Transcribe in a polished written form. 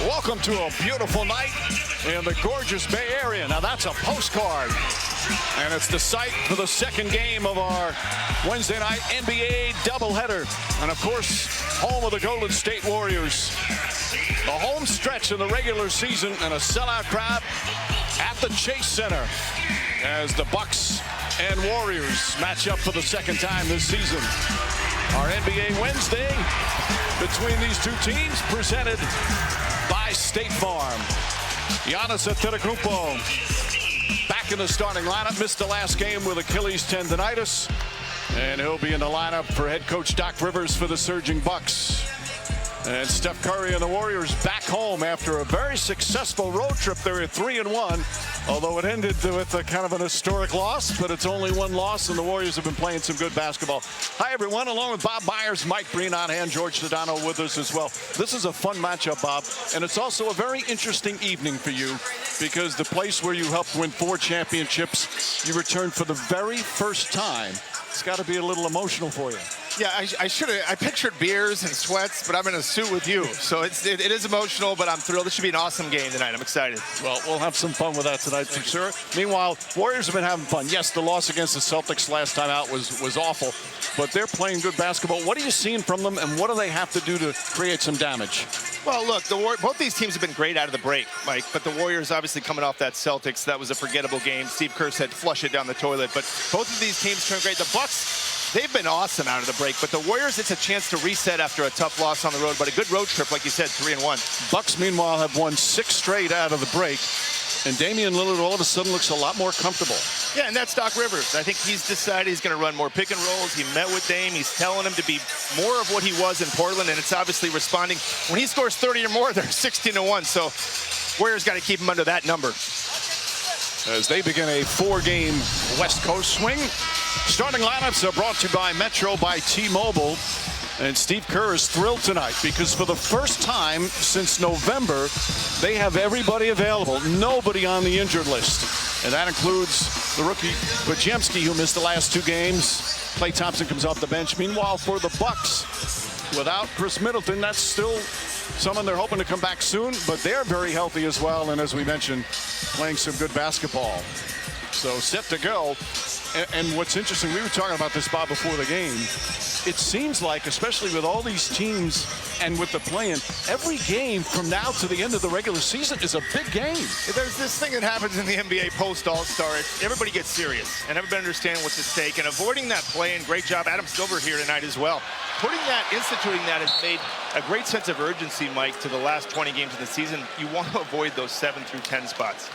Welcome to a beautiful night in the gorgeous Bay Area. Now that's a postcard. And it's the site for the second game of our Wednesday night NBA doubleheader. And of course, home of the Golden State Warriors. The home stretch in the regular season and a sellout crowd at the Chase Center as the Bucks and Warriors match up for the second time this season. Our NBA Wednesday between these two teams presented by State Farm. Giannis Antetokounmpo back in the starting lineup, missed the last game with Achilles tendonitis, and he'll be in the lineup for head coach Doc Rivers for the surging Bucks. And Steph Curry and the Warriors back home after a very successful road trip. They're 3-1, although it ended with a kind of an historic loss, but it's only one loss, and the Warriors have been playing some good basketball. Hi, everyone. Along with Bob Myers, Mike Breen on hand, George Sedano with us as well. This is a fun matchup, Bob, and it's also a very interesting evening for you because the place where you helped win 4 championships, you returned for the very first time. It's got to be a little emotional for you. Yeah, I pictured beers and sweats, but I'm in a suit with you. So it is emotional, but I'm thrilled. This should be an awesome game tonight. I'm excited. Well, we'll have some fun with that tonight for sure. Meanwhile, Warriors have been having fun. Yes, the loss against the Celtics last time out was awful, but they're playing good basketball. What are you seeing from them, and what do they have to do to create some damage? Well, look, both these teams have been great out of the break, Mike, but the Warriors obviously coming off that Celtics. That was a forgettable game. Steve Kerr said flush it down the toilet, but both of these teams turn great. The Bucks, they've been awesome out of the break, but the Warriors, it's a chance to reset after a tough loss on the road, but a good road trip, like you said, 3-1. Bucks, meanwhile, have won 6 straight out of the break, and Damian Lillard all of a sudden looks a lot more comfortable. Yeah, and that's Doc Rivers. I think he's decided he's going to run more pick and rolls. He met with Dame. He's telling him to be more of what he was in Portland, and it's obviously responding. When he scores 30 or more, they're 16-1, so Warriors got to keep him under that number. As they begin a 4-game West Coast swing. Starting lineups are brought to you by Metro by T-Mobile. And Steve Kerr is thrilled tonight because for the first time since November, they have everybody available. Nobody on the injured list. And that includes the rookie Podziemski, who missed the last 2 games. Klay Thompson comes off the bench. Meanwhile, for the Bucks, without Chris Middleton, that's still someone they're hoping to come back soon, but they're very healthy as well. And as we mentioned, playing some good basketball. So set to go. And what's interesting, we were talking about this, Bob, before the game. It seems like, especially with all these teams and with the play-in, every game from now to the end of the regular season is a big game. There's this thing that happens in the NBA post-All-Star. Everybody gets serious, and everybody understands what's at stake. And avoiding that play-in, great job, Adam Silver here tonight as well. Instituting that has made a great sense of urgency, Mike, to the last 20 games of the season. You want to avoid those 7 through 10 spots.